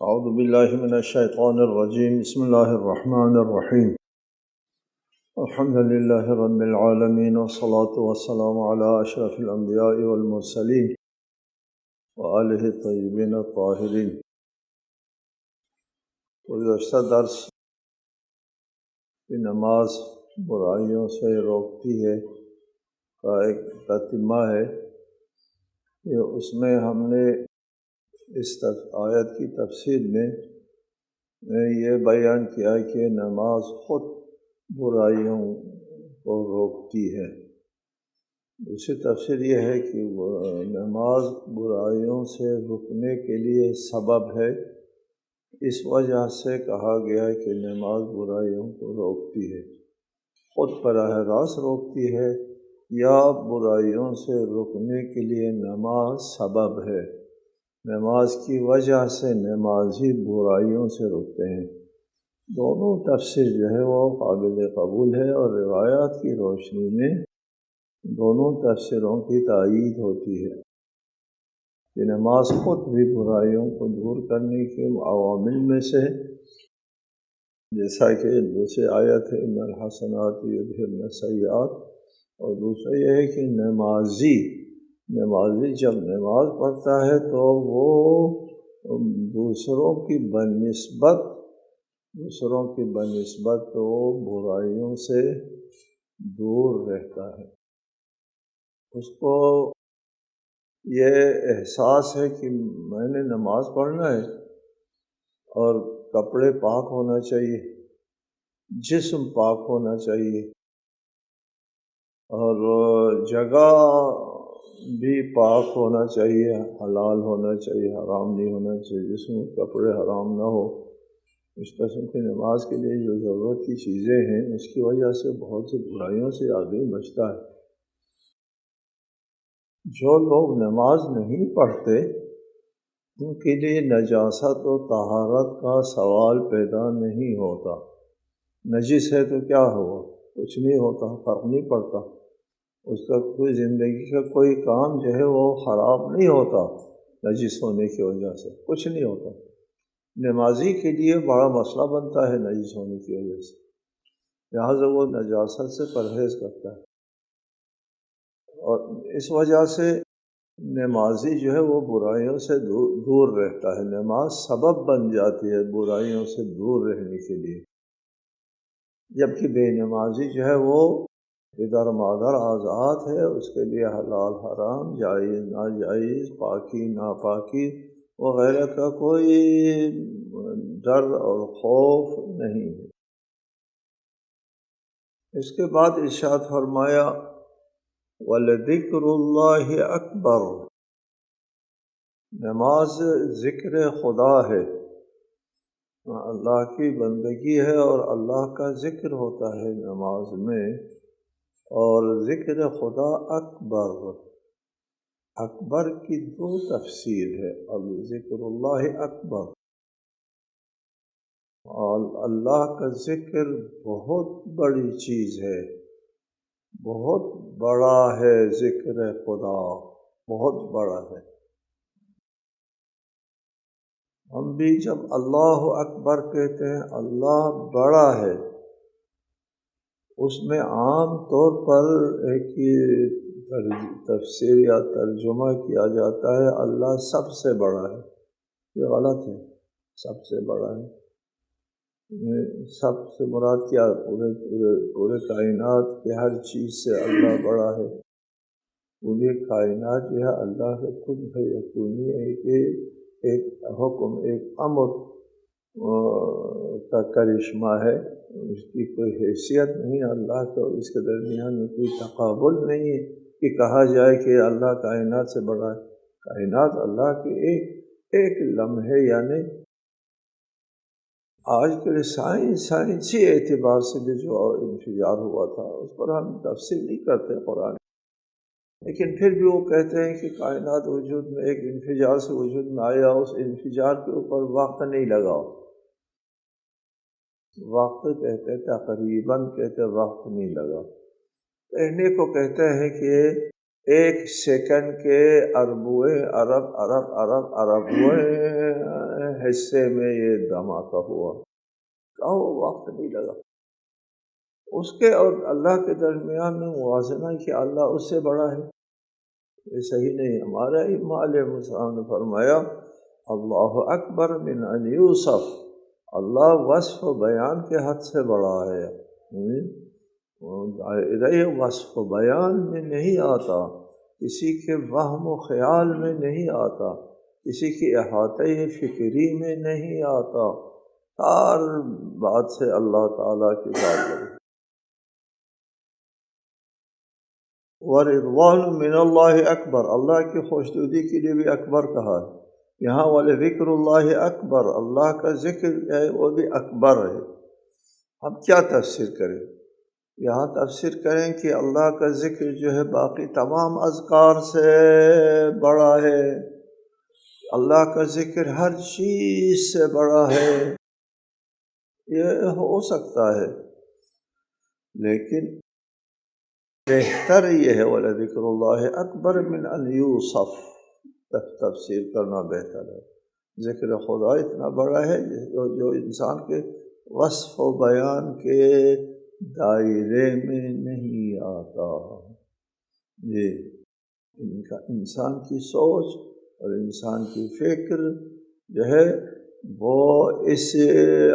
اعوذ باللہ من الشیطان الرجیم بسم اللہ الرحمن الرحیم الحمد للہ رب العالمین والصلاة والسلام علی اشرف الانبیاء والمرسلین وآلہ الطیبین الطاہرین۔ گزشتہ درس کی نماز برائیوں سے روکتی ہے کا ایک تتمہ ہے کہ اس میں ہم نے اس آیت کی تفسیر میں یہ بیان کیا کہ نماز خود برائیوں کو روکتی ہے۔ دوسری تفسیر یہ ہے کہ نماز برائیوں سے رکنے کے لیے سبب ہے، اس وجہ سے کہا گیا ہے کہ نماز برائیوں کو روکتی ہے، خود براہ راست روکتی ہے یا برائیوں سے رکنے کے لیے نماز سبب ہے۔ نماز کی وجہ سے نمازی برائیوں سے رکتے ہیں۔ دونوں تفسیر جو ہے وہ قابل قبول ہے اور روایات کی روشنی میں دونوں تفسیروں کی تائید ہوتی ہے کہ نماز خود بھی برائیوں کو دور کرنے کے عوامل میں سے، جیسا کہ دوسری آیت ہے ان الحسنات یذہبن السیئات، اور دوسرا یہ ہے کہ نمازی جب نماز پڑھتا ہے تو وہ دوسروں کی بنسبت وہ برائیوں سے دور رہتا ہے۔ اس کو یہ احساس ہے کہ میں نے نماز پڑھنا ہے اور کپڑے پاک ہونا چاہیے، جسم پاک ہونا چاہیے اور جگہ بھی پاک ہونا چاہیے، حلال ہونا چاہیے، حرام نہیں ہونا چاہیے، جس میں کپڑے حرام نہ ہو۔ اس قسم کی نماز کے لیے جو ضرورت کی چیزیں ہیں اس کی وجہ سے بہت سی برائیوں سے آدمی بچتا ہے۔ جو لوگ نماز نہیں پڑھتے ان کے لیے نجاست و طہارت کا سوال پیدا نہیں ہوتا۔ نجس ہے تو کیا ہوا؟ کچھ نہیں ہوتا، فرق نہیں پڑتا، اس کا کوئی زندگی کا کوئی کام جو ہے وہ خراب نہیں ہوتا، نجس ہونے کی وجہ سے کچھ نہیں ہوتا۔ نمازی کے لیے بڑا مسئلہ بنتا ہے نجس ہونے کی وجہ سے، لہٰذا وہ نجاست سے پرہیز کرتا ہے، اور اس وجہ سے نمازی جو ہے وہ برائیوں سے دور رہتا ہے۔ نماز سبب بن جاتی ہے برائیوں سے دور رہنے کے لیے، جبکہ بے نمازی جو ہے وہ ادھر مادر آزاد ہے، اس کے لیے حلال حرام، جائز ناجائز، پاکی ناپاکی وغیرہ کا کوئی ڈر اور خوف نہیں ہے۔ اس کے بعد ارشاد فرمایا وَلَذِكْرُ اللَّهِ أَكْبَرُ، نماز ذکر خدا ہے، اللہ کی بندگی ہے اور اللہ کا ذکر ہوتا ہے نماز میں، اور ذکر خدا اکبر کی دو تفسیر ہے۔ اب ذکر اللہ اکبر، اور اللہ کا ذکر بہت بڑی چیز ہے، بہت بڑا ہے، ذکر خدا بہت بڑا ہے۔ ہم بھی جب اللہ اکبر کہتے ہیں اللہ بڑا ہے، اس میں عام طور پر ایک تفسیر یا ترجمہ کیا جاتا ہے اللہ سب سے بڑا ہے، یہ غلط ہے۔ سب سے بڑا ہے، سب سے مراد کیا؟ پورے کائنات کے ہر چیز سے اللہ بڑا ہے۔ پوری کائنات جو ہے اللہ کے خود یکونی ایک حکم، ایک امر کا کرشمہ ہے، اس کی کوئی حیثیت نہیں اللہ کا، اس کے درمیان میں کوئی تقابل نہیں ہے کہ کہا جائے کہ اللہ کائنات سے بڑا ہے۔ کائنات اللہ کے ایک لمحے، یعنی آج کے سائنسی اعتبار سے بھی جو انفجار ہوا تھا اس پر ہم تفصیل نہیں کرتے قرآن، لیکن پھر بھی وہ کہتے ہیں کہ کائنات وجود میں ایک انفجار سے وجود میں آیا، اس انفجار کے اوپر وقت نہیں لگا، وقت کہتے تقریباً کہتے وقت نہیں لگا، کہنے کو کہتے ہیں کہ ایک سیکنڈ کے اربوئے حصے میں یہ دھماکہ ہوا، کہا وہ وقت نہیں لگا اس کے اور اللہ کے درمیان میں موازنہ کہ اللہ اس سے بڑا ہے، یہ صحیح نہیں۔ ہمارا امام علیہ السلام نے فرمایا اللہ اکبر من ان یوصف، اللہ وصف و بیان کے حد سے بڑا ہے، دائرۂ وصف و بیان میں نہیں آتا، کسی کے وہم و خیال میں نہیں آتا، کسی کی احاطۂ فکری میں نہیں آتا، ہر بات سے اللہ تعالیٰ کی بات ہے۔ ورضوان من اللہ اکبر، اللہ کی خوشنودی کے لیے بھی اکبر کہا ہے یہاں، ولذکر اللہ اکبر، اللہ کا ذکر ہے وہ بھی اکبر ہے۔ ہم کیا تفسیر کریں؟ یہاں تفسیر کریں کہ اللہ کا ذکر جو ہے باقی تمام اذکار سے بڑا ہے، اللہ کا ذکر ہر چیز سے بڑا ہے، یہ ہو سکتا ہے، لیکن بہتر یہ ہے وَلَذِكْرُ اللَّهِ أَكْبَرُ مِنْ أَنْ يُوصَفَ، تفسیر کرنا بہتر ہے۔ ذکر خدا اتنا بڑا ہے جو انسان کے وصف و بیان کے دائرے میں نہیں آتا۔ یہ انسان کی سوچ اور انسان کی فکر جو ہے وہ اس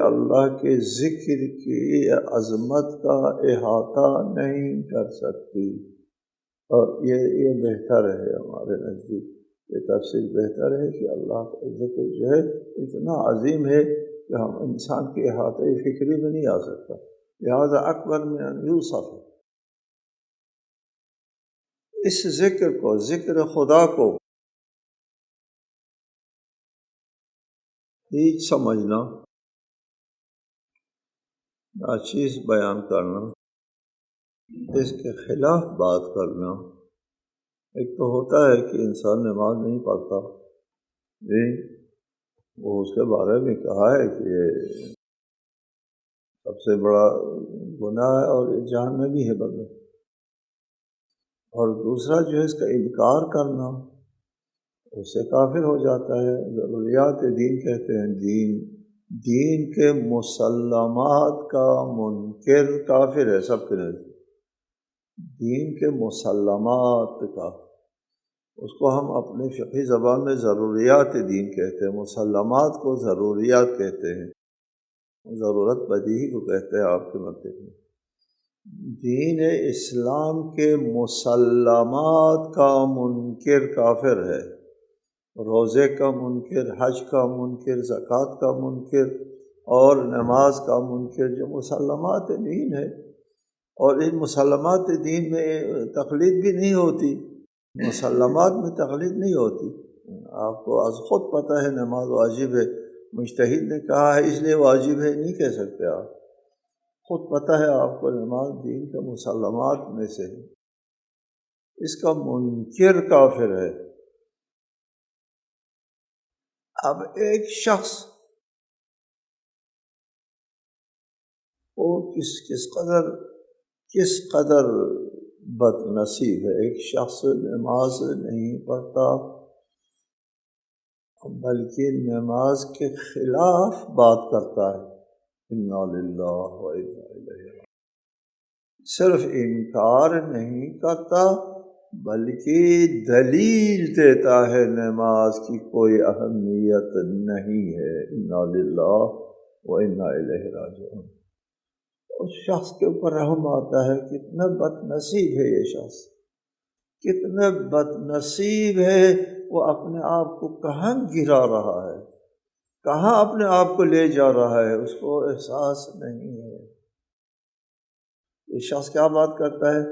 اللہ کے ذکر کی عظمت کا احاطہ نہیں کر سکتی، اور یہ بہتر ہے ہمارے نزدیک، یہ تفسیر بہتر ہے کہ اللہ کا ذکر جو ہے اتنا عظیم ہے کہ ہم انسان کے احاطۂ فکری میں نہیں آ سکتا، لہذا اکبر من ان یوصف، اس ذکر کو، ذکر خدا کو ہیچ سمجھنا، ناچیز بیان کرنا، اس کے خلاف بات کرنا۔ ایک تو ہوتا ہے کہ انسان نماز نہیں پڑھتا، وہ اس کے بارے میں کہا ہے کہ یہ سب سے بڑا گناہ ہے اور یہ جہنمی ہے بدل، اور دوسرا جو ہے اس کا انکار کرنا، اس سے کافر ہو جاتا ہے۔ ضروریات دین کہتے ہیں، دین کے مسلمات کا منکر کافر ہے سب کے نزدیک، دین کے مسلمات کا، اس کو ہم اپنی فقہی زبان میں ضروریات دین کہتے ہیں، مسلمات کو ضروریات کہتے ہیں، ضرورت بدیہی کو کہتے ہیں آپ کے مطلب میں۔ دین اسلام کے مسلمات کا منکر کافر ہے، روزے کا منکر، حج کا منکر، زکوٰۃ کا منکر اور نماز کا منکر، جو مسلمات دین ہے، اور ان مسلمات دین میں تقلید بھی نہیں ہوتی، مسلمات میں تقلید نہیں ہوتی۔ آپ کو از خود پتہ ہے نماز واجب ہے، مجتہد نے کہا ہے اس لیے واجب ہے نہیں کہہ سکتے آپ، خود پتہ ہے آپ کو نماز دین کے مسلمات میں سے ہے، اس کا منکر کافر ہے۔ اب ایک شخص وہ کس قدر بد نصیب ہے، ایک شخص نماز نہیں پڑھتا بلکہ نماز کے خلاف بات کرتا ہے، انا للہ و انا الیہ راجعون، صرف انکار نہیں کرتا بلکہ دلیل دیتا ہے نماز کی کوئی اہمیت نہیں ہے، انا للہ و انا الیہ راجعون۔ اس شخص کے اوپر رحم آتا ہے، کتنا بد نصیب ہے یہ شخص، کتنا بد نصیب ہے، وہ اپنے آپ کو کہاں گرا رہا ہے، کہاں اپنے آپ کو لے جا رہا ہے، اس کو احساس نہیں ہے۔ یہ شخص کیا بات کرتا ہے؟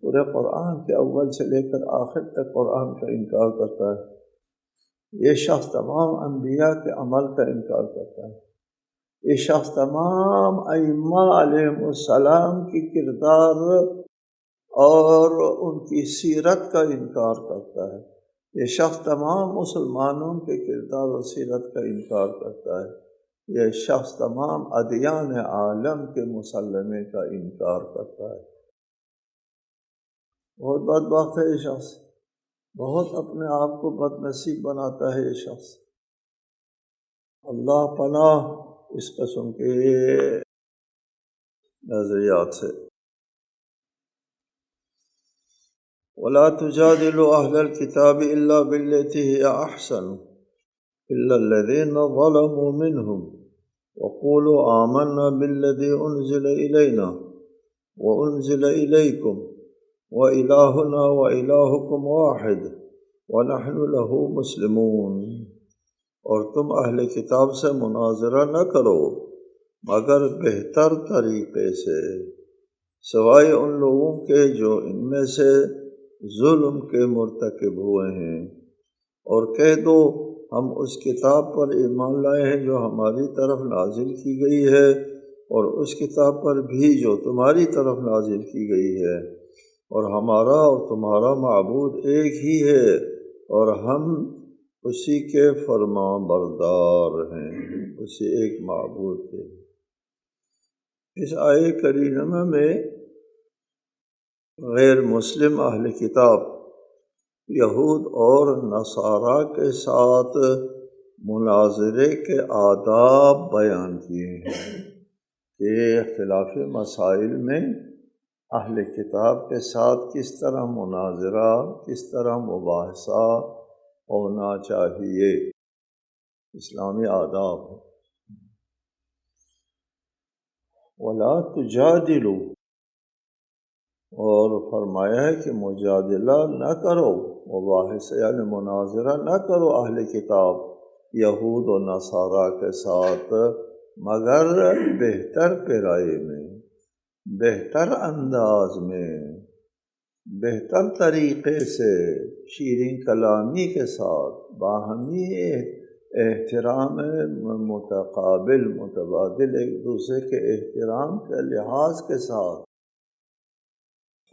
پورے قرآن کے اول سے لے کر آخر تک قرآن کا انکار کرتا ہے، یہ شخص تمام انبیاء کے عمل کا انکار کرتا ہے، یہ شخص تمام ائمہ علیہ السلام کی کردار اور ان کی سیرت کا انکار کرتا ہے، یہ شخص تمام مسلمانوں کے کردار اور سیرت کا انکار کرتا ہے، یہ شخص تمام ادیان عالم کے مسلمے کا انکار کرتا ہے۔ بہت بدبخت ہے یہ شخص، بہت اپنے آپ کو بد نصیب بناتا ہے یہ شخص، اللہ پناہ اس قسم کے نظریات سے۔ وَلَا تُجَادِلُوا أَهْلَ الْكِتَابِ إِلَّا بِالَّتِي هِيَ أَحْسَنُ إِلَّا الَّذِينَ ظَلَمُوا مِنْهُمْ وَقُولُوا آمَنَّا بِالَّذِي أُنزِلَ إِلَيْنَا وَأُنزِلَ إِلَيْكُمْ وَإِلَٰهُنَا وَإِلَٰهُكُمْ وَاحِدٌ وَنَحْنُ لَهُ مُسْلِمُونَ۔ اور تم اہل کتاب سے مناظرہ نہ کرو مگر بہتر طریقے سے، سوائے ان لوگوں کے جو ان میں سے ظلم کے مرتکب ہوئے ہیں، اور کہہ دو ہم اس کتاب پر ایمان لائے ہیں جو ہماری طرف نازل کی گئی ہے، اور اس کتاب پر بھی جو تمہاری طرف نازل کی گئی ہے، اور ہمارا اور تمہارا معبود ایک ہی ہے، اور ہم اسی کے فرمان بردار ہیں، اسی ایک معبود کے۔ اس آیے کریمہ میں غیر مسلم اہل کتاب یہود اور نصارہ کے ساتھ مناظرے کے آداب بیان کیے ہیں کہ اختلافی مسائل میں اہل کتاب کے ساتھ کس طرح مناظرہ، کس طرح مباحثہ ہونا چاہیے، اسلامی آداب ہے۔ وَلَا تُجَادِلُوا، اور فرمایا ہے کہ مجادلہ نہ کرو، مباحثہ یعنی مناظرہ نہ کرو اہل کتاب یہود و نصارہ کے ساتھ، مگر بہتر پیرائی میں، بہتر انداز میں، بہتر طریقے سے، شیرین کلامی کے ساتھ، باہمی احترام متقابل متبادل، ایک دوسرے کے احترام کے لحاظ کے ساتھ،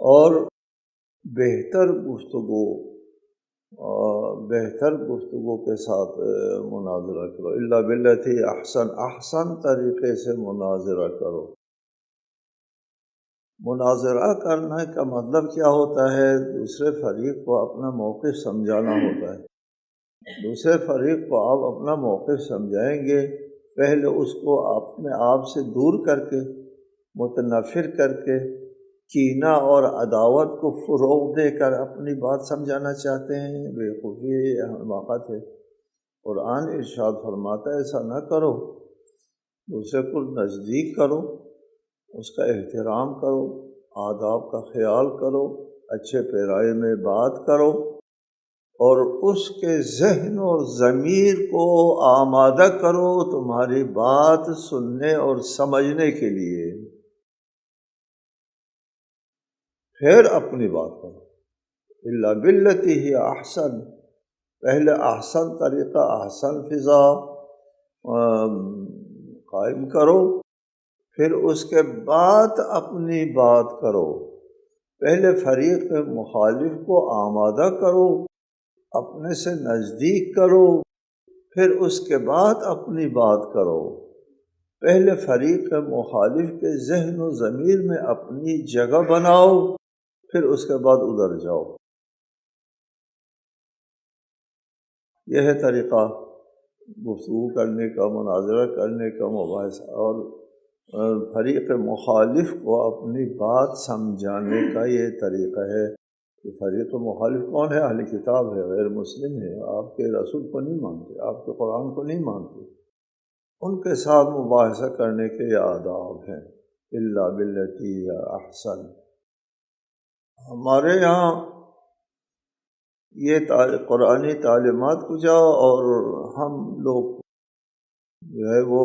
اور بہتر گفتگو کے ساتھ مناظرہ کرو۔ الا باللتی احسن، احسن طریقے سے مناظرہ کرو۔ مناظرہ کرنے کا مطلب کیا ہوتا ہے؟ دوسرے فریق کو اپنا موقف سمجھانا ہوتا ہے۔ دوسرے فریق کو آپ اپنا موقف سمجھائیں گے، پہلے اس کو اپنے آپ سے دور کر کے، متنفر کر کے، کینہ اور عداوت کو فروغ دے کر اپنی بات سمجھانا چاہتے ہیں، بیوقوفی ہے، حماقت ہے۔ قرآن ارشاد فرماتا ہے ایسا نہ کرو، دوسرے کو نزدیک کرو، اس کا احترام کرو، آداب کا خیال کرو، اچھے پیرائی میں بات کرو، اور اس کے ذہن اور ضمیر کو آمادہ کرو تمہاری بات سننے اور سمجھنے کے لیے، پھر اپنی بات کرو۔ الا باللتی ہی احسن، پہلے احسن طریقہ، احسن فضا قائم کرو، پھر اس کے بعد اپنی بات کرو۔ پہلے فریق مخالف کو آمادہ کرو، اپنے سے نزدیک کرو، پھر اس کے بعد اپنی بات کرو۔ پہلے فریق مخالف کے ذہن و ضمیر میں اپنی جگہ بناؤ، پھر اس کے بعد ادھر جاؤ۔ یہ ہے طریقہ گفتگو کرنے کا، مناظرہ کرنے کا، مباحثہ، اور فریق مخالف کو اپنی بات سمجھانے کا یہ طریقہ ہے کہ فریق مخالف کون ہے؟ اہل کتاب ہے، غیر مسلم ہے، آپ کے رسول کو نہیں مانتے، آپ کے قرآن کو نہیں مانتے، ان کے ساتھ مباحثہ کرنے کے یہ آداب ہیں۔ الا باللتی احسن، ہمارے یہاں یہ قرآنی تعلیمات کو جاؤ، اور ہم لوگ جو ہے وہ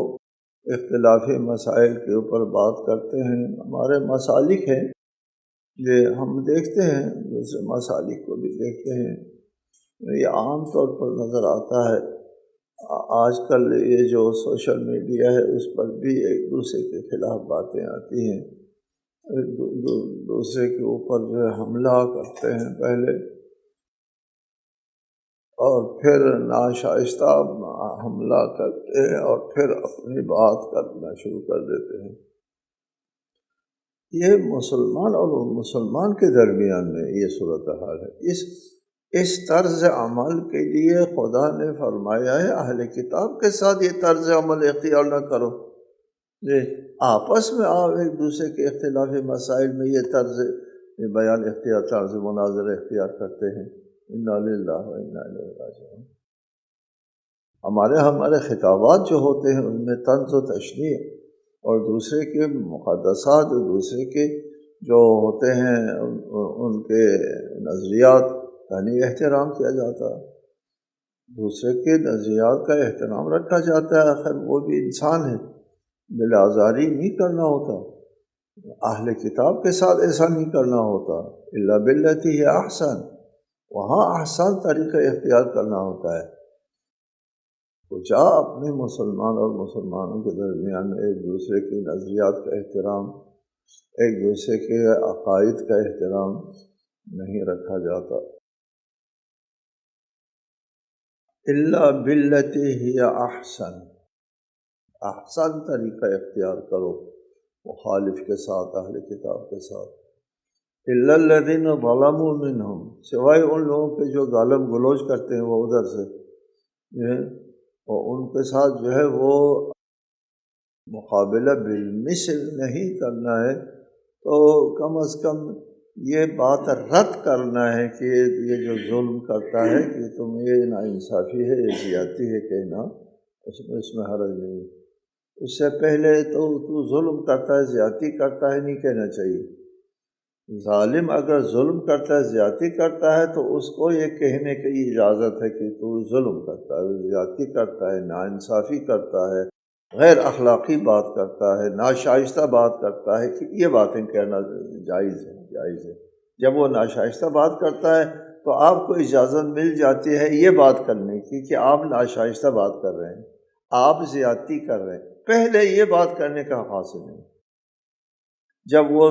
اختلافی مسائل کے اوپر بات کرتے ہیں، ہمارے مسالک ہیں، یہ ہم دیکھتے ہیں، دوسرے مسالک کو بھی دیکھتے ہیں، یہ عام طور پر نظر آتا ہے۔ آج کل یہ جو سوشل میڈیا ہے اس پر بھی ایک دوسرے کے خلاف باتیں آتی ہیں، ایک دوسرے کے اوپر جو ہے حملہ کرتے ہیں پہلے، اور پھر ناشائستہ حملہ کرتے ہیں، اور پھر اپنی بات کرنا شروع کر دیتے ہیں۔ یہ مسلمان اور مسلمان کے درمیان میں یہ صورتحال ہے۔ اس اس طرز عمل کے لیے خدا نے فرمایا ہے اہل کتاب کے ساتھ یہ طرز عمل اختیار نہ کرو، آپس میں آپ ایک دوسرے کے اختلافی مسائل میں یہ طرز بیان اختیار، طرز مناظر اختیار کرتے ہیں۔ انا للہ و انا الیہ راجعون۔ ہمارے خطابات جو ہوتے ہیں ان میں طنز و تشریح اور دوسرے کے مقدسات، دوسرے کے جو ہوتے ہیں ان کے نظریات کا نہیں احترام کیا جاتا، دوسرے کے نظریات کا احترام رکھا جاتا ہے۔ آخر وہ بھی انسان ہے، بل آزاری نہیں کرنا ہوتا۔ اہل کتاب کے ساتھ ایسا نہیں کرنا ہوتا، الا باللتی ہی احسن، وہاں احسن طریقہ اختیار کرنا ہوتا ہے۔ تو جا اپنے مسلمان اور مسلمانوں کے درمیان ایک دوسرے کے نظریات کا احترام، ایک دوسرے کے عقائد کا احترام نہیں رکھا جاتا۔ الا باللتی ہی احسن، احسن طریقہ اختیار کرو مخالف کے ساتھ، اہل کتاب کے ساتھ۔ الا الذین ظلموا منہم، سوائے ان لوگوں کے جو گالم گلوچ کرتے ہیں وہ ادھر سے، اور ان کے ساتھ جو ہے وہ مقابلہ بالمثل نہیں کرنا ہے، تو کم از کم یہ بات رد کرنا ہے کہ یہ جو ظلم کرتا ہے کہ تم یہ ناانصافی ہے، یہ زیادتی ہے کہنا، اس میں حرج نہیں۔ اس سے پہلے تو ظلم کرتا ہے، زیادتی کرتا ہے نہیں کہنا چاہیے۔ ظالم اگر ظلم کرتا ہے، زیادتی کرتا ہے، تو اس کو یہ کہنے کی اجازت ہے کہ تو ظلم کرتا ہے، زیادتی کرتا ہے، ناانصافی کرتا ہے، غیر اخلاقی بات کرتا ہے، ناشائستہ بات کرتا ہے، کہ یہ باتیں کہنا جائز ہے۔ جب وہ ناشائستہ بات کرتا ہے تو آپ کو اجازت مل جاتی ہے یہ بات کرنے کی کہ آپ ناشائستہ بات کر رہے ہیں، آپ زیادتی کر رہے ہیں، پہلے یہ بات کرنے کا حق حاصل نہیں۔ جب وہ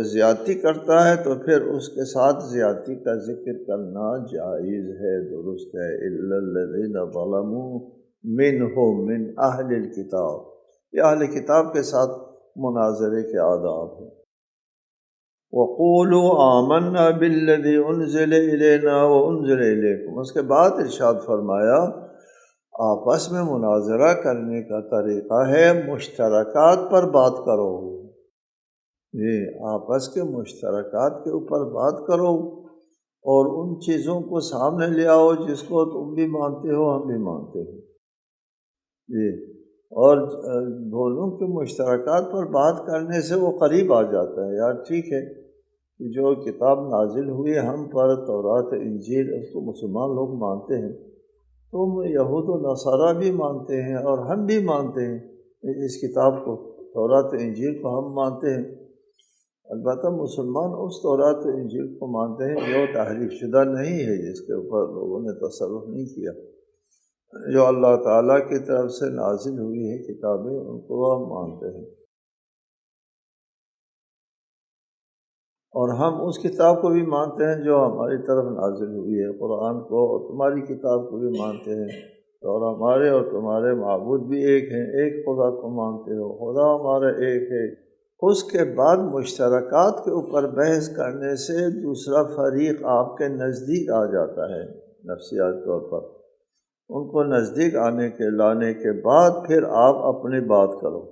زیادتی کرتا ہے تو پھر اس کے ساتھ زیادتی کا ذکر کرنا جائز ہے، درست ہے۔ الا الذین ظلموا منہم، من اہل الکتاب، یہ اہل کتاب کے ساتھ مناظرے کے آداب ہیں۔ وقولوا آمنا بالذی انزل الینا وانزل الیکم، اس کے بعد ارشاد فرمایا آپس میں مناظرہ کرنے کا طریقہ ہے مشترکات پر بات کرو، آپس کے مشترکات کے اوپر بات کرو، اور ان چیزوں کو سامنے لے آؤ جس کو تم بھی مانتے ہو ہم بھی مانتے ہیں، اور دونوں کے مشترکات پر بات کرنے سے وہ قریب آ جاتا ہے۔ یار ٹھیک ہے کہ جو کتاب نازل ہوئی ہم پر، تورات انجیل، اس کو مسلمان لوگ مانتے ہیں، تم یہود و نصارہ بھی مانتے ہیں اور ہم بھی مانتے ہیں اس کتاب کو، تورات انجیل کو ہم مانتے ہیں۔ البتہ مسلمان اس تورات و انجیل کو مانتے ہیں جو تحریف شدہ نہیں ہے، جس کے اوپر لوگوں نے تصرف نہیں کیا، جو اللہ تعالیٰ کی طرف سے نازل ہوئی ہے کتابیں، ان کو ہم مانتے ہیں۔ اور ہم اس کتاب کو بھی مانتے ہیں جو ہماری طرف نازل ہوئی ہے، قرآن کو، اور تمہاری کتاب کو بھی مانتے ہیں، اور ہمارے اور تمہارے معبود بھی ایک ہیں، ایک خدا کو مانتے ہو، خدا ہمارا ایک ہے۔ اس کے بعد مشترکات کے اوپر بحث کرنے سے دوسرا فریق آپ کے نزدیک آ جاتا ہے نفسیات طور پر، ان کو نزدیک لانے کے بعد پھر آپ اپنی بات کرو۔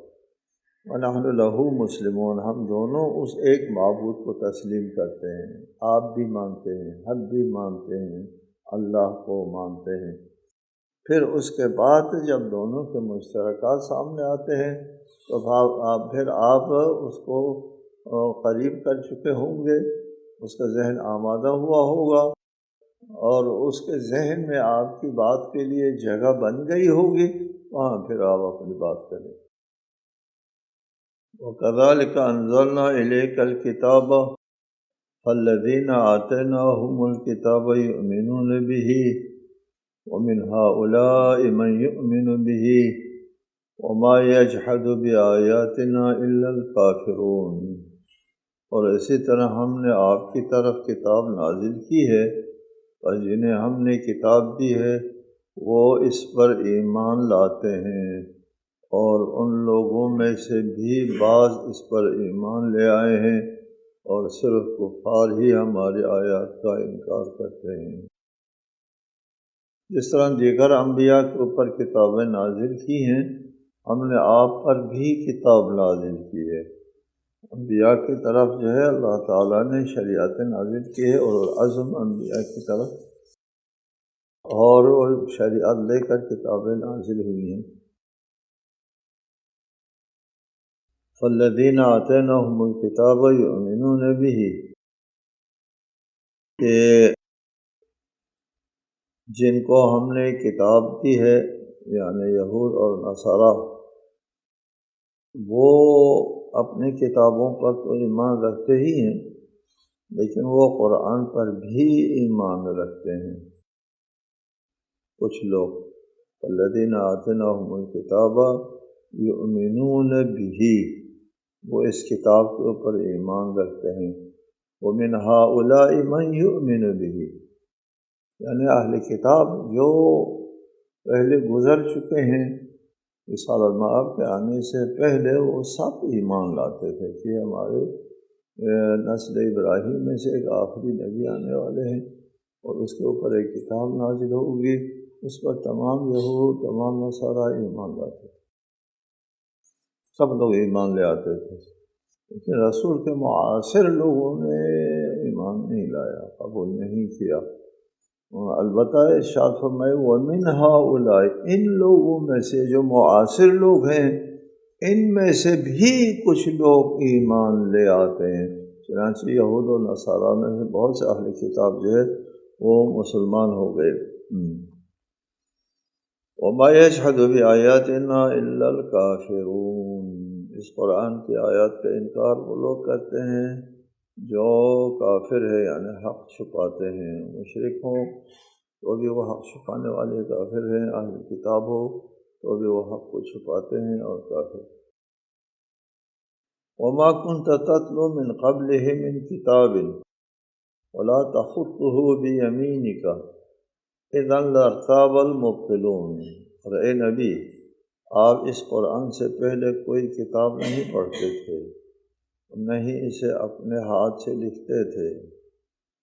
وَنَحْنُ لَهُ مُسْلِمُونَ، ہم دونوں اس ایک معبود کو تسلیم کرتے ہیں، آپ بھی مانتے ہیں، ہم بھی مانتے ہیں، اللہ کو مانتے ہیں۔ پھر اس کے بعد جب دونوں کے مشترکات سامنے آتے ہیں تو پھر آپ اس کو قریب کر چکے ہوں گے، اس کا ذہن آمادہ ہوا ہوگا، اور اس کے ذہن میں آپ کی بات کے لیے جگہ بن گئی ہوگی، وہاں پھر آپ اپنی بات کریں۔ وَكَذَلِكَ أَنزَلْنَا إِلَيْكَ الْكِتَابَ فَالَّذِينَ آتَيْنَاهُمُ الْكِتَابَ يُؤْمِنُونَ بِهِ وَمِنْ هَؤُلَاءِ مَنْ يُؤْمِنُ بِهِ وَمَا يَجْحَدُ بِآيَاتِنَا إِلَّا الْكَافِرُونَ، اور اسی طرح ہم نے آپ کی طرف کتاب نازل کی ہے، اور جنہیں ہم نے کتاب دی ہے وہ اس پر ایمان لاتے ہیں، اور ان لوگوں میں سے بھی بعض اس پر ایمان لے آئے ہیں، اور صرف کفار ہی ہماری آیات کا انکار کرتے ہیں۔ جس طرح دیگر انبیاء کے اوپر کتابیں نازل کی ہیں، ہم نے آپ پر بھی کتاب نازل کی ہے۔ انبیاء کی طرف جو ہے اللہ تعالیٰ نے شریعت نازل کی ہے، اور عزم انبیاء کی طرف اور شریعت لے کر کتابیں نازل ہوئی ہیں۔ فالذین آتیناہم الکتاب یؤمنون بہ، کہ جن کو ہم نے کتاب دی ہے یعنی یہود اور نصارہ، وہ اپنی کتابوں پر تو ایمان رکھتے ہی ہیں، لیکن وہ قرآن پر بھی ایمان رکھتے ہیں کچھ لوگ۔ الذین آتیناہم الکتاب یؤمنون بہ، وہ اس کتاب کے اوپر ایمان رکھتے ہیں۔ ومن ہؤلاء من یؤمن بہ، یعنی اہل کتاب جو پہلے گزر چکے ہیں رسالۃ مآب کے آنے سے پہلے، وہ سب ایمان لاتے تھے کہ ہمارے نسل ابراہیم میں سے ایک آخری نبی آنے والے ہیں، اور اس کے اوپر ایک کتاب نازل ہوگی، اس پر تمام یہود تمام نصارہ ایمان لاتے تھے، سب لوگ ایمان لے آتے تھے، لیکن رسول کے معاصر لوگوں نے ایمان نہیں لایا، قبول نہیں کیا۔ البتہ ارشاد فرمائے وَمِنْ هَؤُلَاءِ، ان لوگوں میں سے جو معاصر لوگ ہیں، ان میں سے بھی کچھ لوگ ایمان لے آتے ہیں۔ چنانچہ یہود و نصارہ میں سے بہت سے اہل کتاب جو ہے وہ مسلمان ہو گئے۔ وَمَا يَجْحَدُ بِآيَاتِنَا إِلَّا الْكَافِرُونَ، اس قرآن کی آیات کا انکار وہ لوگ کرتے ہیں جو کافر ہے، یعنی حق چھپاتے ہیں۔ مشرک ہوں تو بھی وہ حق چھپانے والے کافر ہیں، اہل کتاب ہو تو بھی وہ حق کو چھپاتے ہیں اور کافر۔ وَمَا كُنْتَ تَتْلُو مِنْ قَبْلِهِ مِنْ كِتَابٍ وَلَا تَخُطُّهُ بِيَمِينِكَ إِذًا لَارْتَابَ الْمُبْطِلُونَ، اور اے نبی، آپ اس قرآن سے پہلے کوئی کتاب نہیں پڑھتے تھے، نہیں اسے اپنے ہاتھ سے لکھتے تھے،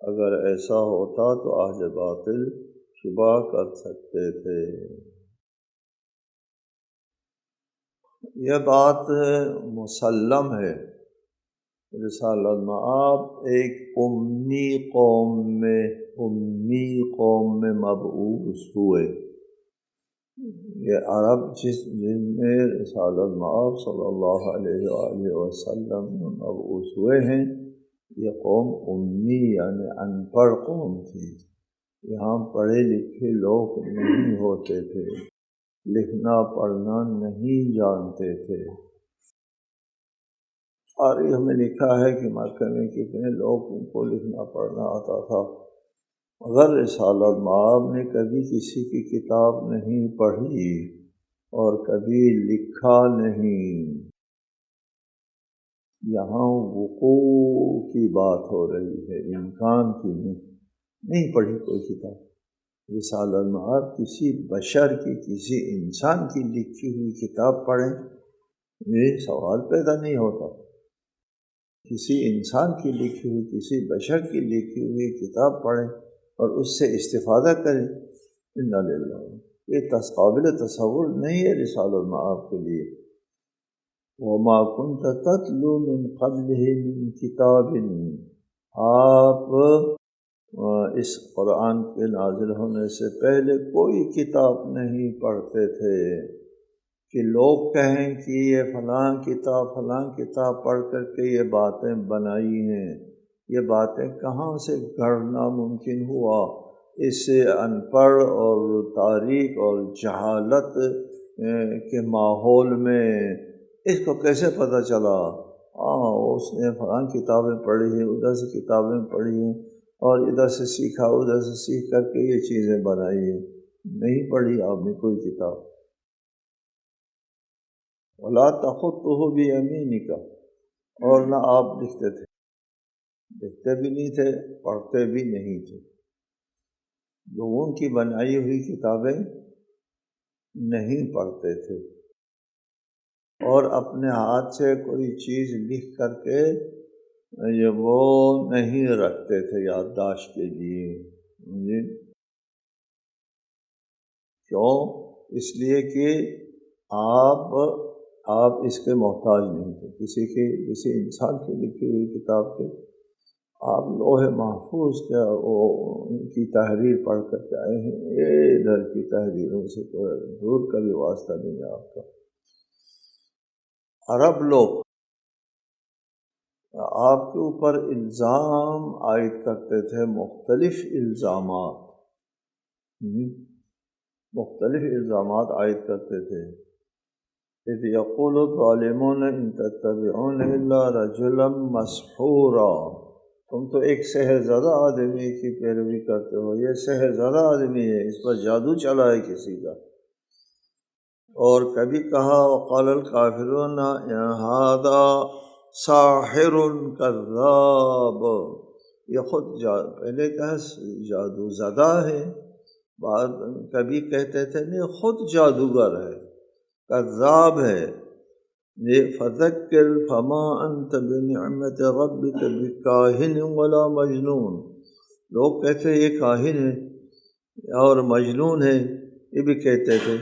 اگر ایسا ہوتا تو اہل باطل شبہ کر سکتے تھے۔ یہ بات مسلم ہے، رسالۃ مآب ایک امی قوم میں مبعوث ہوئے۔ یہ عرب جن میں رسالۃ مآب صلی اللہ علیہ وآلہ وسلم مبعوث ہوئے ہیں، یہ قوم امی یعنی ان پڑھ قوم تھی۔ یہاں پڑھے لکھے لوگ نہیں ہوتے تھے، لکھنا پڑھنا نہیں جانتے تھے۔ تاریخ میں لکھا ہے کہ مکہ میں کتنے لوگ ان کو لکھنا پڑھنا آتا تھا، مگر رسالۃ مآب نے کبھی کسی کی کتاب نہیں پڑھی اور کبھی لکھا نہیں۔ یہاں وقوع کی بات ہو رہی ہے، امکان کی نہیں پڑھی کوئی کتاب۔ رسالۃ مآب کسی بشر کی، کسی انسان کی لکھی ہوئی کتاب پڑھیں، یہ سوال پیدا نہیں ہوتا۔ کسی انسان کی لکھی ہوئی، کسی بشر کی لکھی ہوئی کتاب پڑھیں اور اس سے استفادہ کریں، انا للہ، یہ قابل تصور نہیں ہے رسالۃ مآب کے لیے۔ وَمَا كُنْتَ تَتْلُو مِنْ قَبْلِهِ مِنْ كِتَابٍ، آپ اس قرآن کے نازل ہونے سے پہلے کوئی کتاب نہیں پڑھتے تھے کہ لوگ کہیں کہ یہ فلاں کتاب پڑھ کر کے یہ باتیں بنائی ہیں۔ یہ باتیں کہاں سے گھڑنا ممکن ہوا؟ اس سے ان پڑھ اور تاریک اور جہالت کے ماحول میں اس کو کیسے پتہ چلا؟ اس نے فلاں کتابیں پڑھی ہیں، ادھر سے کتابیں پڑھی ہیں، اور ادھر سے سیکھا، ادھر سے سیکھ کر کے یہ چیزیں بنائی ہیں۔ نہیں پڑھی آپ نے کوئی کتاب۔ وَلَا تَخُطُّهُ بِيَمِينِكَ، اور نہ آپ لکھتے تھے، لکھتے بھی نہیں تھے، پڑھتے بھی نہیں تھے۔ لوگوں کی بنائی ہوئی کتابیں نہیں پڑھتے تھے، اور اپنے ہاتھ سے کوئی چیز لکھ کر کے یہ وہ نہیں رکھتے تھے یادداشت کے لیے۔ کیوں؟ اس لیے کہ آپ اس کے محتاج نہیں تھے، کسی انسان کی لکھی ہوئی کتاب کے آپ لوح محفوظ کی تحریر پڑھ کر کے آئے ہیں، ادھر کی تحریروں سے تو دور کا بھی واسطہ نہیں ہے آپ کا۔ عرب لوگ آپ کے اوپر الزام عائد کرتے تھے، مختلف الزامات عائد کرتے تھے۔ اذ یقول الظالمون ان تتبعون الا رجلا مسحورا، تم تو ایک سحر زدہ آدمی کی پیروی کرتے ہو، یہ سحر زدہ آدمی ہے، اس پر جادو چلا ہے کسی کا۔ اور کبھی کہا وقال الکافرون ھذا ساحر کذاب، یہ خود پہلے کہا جادو زدہ ہے، کبھی کہتے تھے نہیں خود جادوگر ہے، کذاب ہے۔ یہ فذکر فما انت بنعمت ربک بکاہن ولا مجنون، لوگ کہتے یہ کاہن ہے اور مجنون ہے، یہ بھی کہتے تھے۔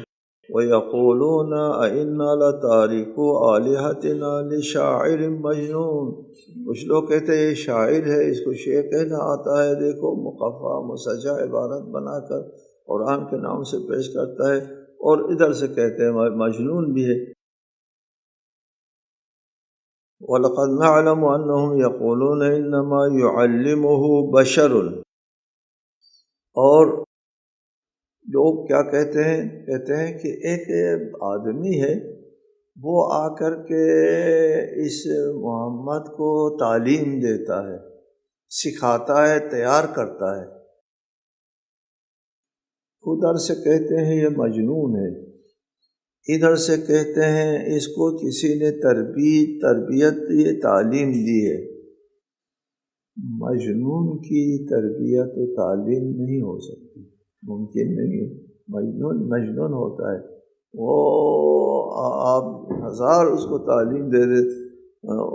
وَيَقُولُونَ أَإِنَّا لَتَارِكُو آلِهَتِنَا لِشَاعِرٍ مَجْنُونَ، کچھ لوگ کہتے ہیں یہ شاعر ہے، اس کو شعر کہنا آتا ہے، دیکھو مخفف مسجع عبارت بنا کر قرآن کے نام سے پیش کرتا ہے، اور ادھر سے کہتے ہیں مجنون بھی ہے۔ وَلَقَدْ نَعْلَمُ أَنَّهُمْ يَقُولُونَ إِنَّمَا يُعَلِّمُهُ بَشَرٌ، اور لوگ کیا کہتے ہیں کہ ایک آدمی ہے وہ آ کر کے اس محمد کو تعلیم دیتا ہے، سکھاتا ہے، تیار کرتا ہے۔ ادھر سے کہتے ہیں یہ مجنون ہے، ادھر سے کہتے ہیں اس کو کسی نے تربیت یہ تعلیم دی ہے۔ مجنون کی تربیت و تعلیم نہیں ہو سکتی، ممکن نہیں ہے۔ مجنون ہوتا ہے، وہ آپ ہزار اس کو تعلیم دے دے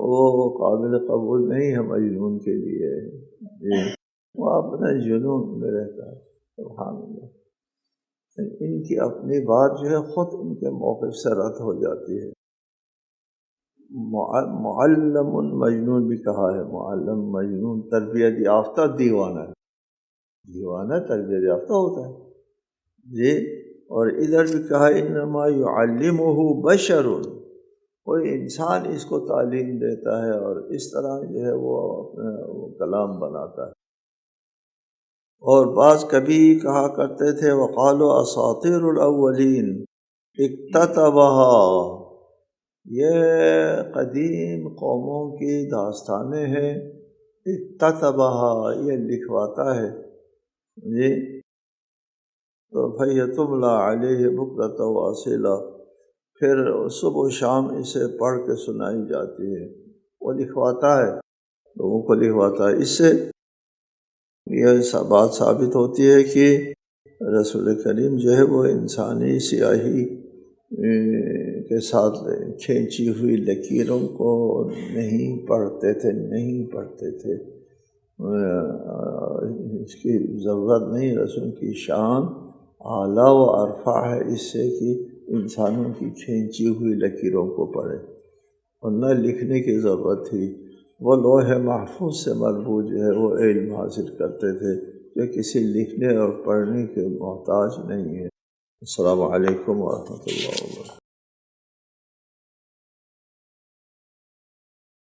وہ قابل قبول نہیں ہے مجنون کے لیے، وہ اپنے جنون میں رہتا ہے۔ سبحان اللہ، ان کی اپنی بات جو ہے خود ان کے موقف سے رد ہو جاتی ہے۔ معلم مجنون بھی کہا ہے، معلم مجنون تربیت یافتہ دیوانہ ہے، دیوانہ تربیت یافتہ ہوتا ہے جی۔ اور ادھر بھی کہا انما یعلمہ بشر، کوئی انسان اس کو تعلیم دیتا ہے اور اس طرح جو ہے وہ اپنا کلام بناتا ہے۔ اور بعض کبھی کہا کرتے تھے وقالوا اساطیر الاولین اکتتبها، یہ قدیم قوموں کی داستانیں ہیں، اکتتبها یہ لکھواتا ہے جی۔ تو فیتملی علیہ بکرۃ واصیلا، پھر صبح و شام اسے پڑھ کے سنائی جاتی ہے، وہ لکھواتا ہے، لوگوں کو لکھواتا ہے۔ اس سے یہ بات ثابت ہوتی ہے کہ رسول کریم جو ہے وہ انسانی سیاہی کے ساتھ کھینچی ہوئی لکیروں کو نہیں پڑھتے تھے، اس کی ضرورت نہیں۔ رسول کی شان اعلیٰ و ارفع ہے اس سے کہ انسانوں کی کھینچی ہوئی لکیروں کو پڑھے، اور نہ لکھنے کی ضرورت تھی۔ وہ لوح محفوظ سے مربوط جو ہے وہ علم حاصل کرتے تھے، جو کسی لکھنے اور پڑھنے کے محتاج نہیں ہے۔ السلام علیکم ورحمۃ اللہ وبرکاتہ۔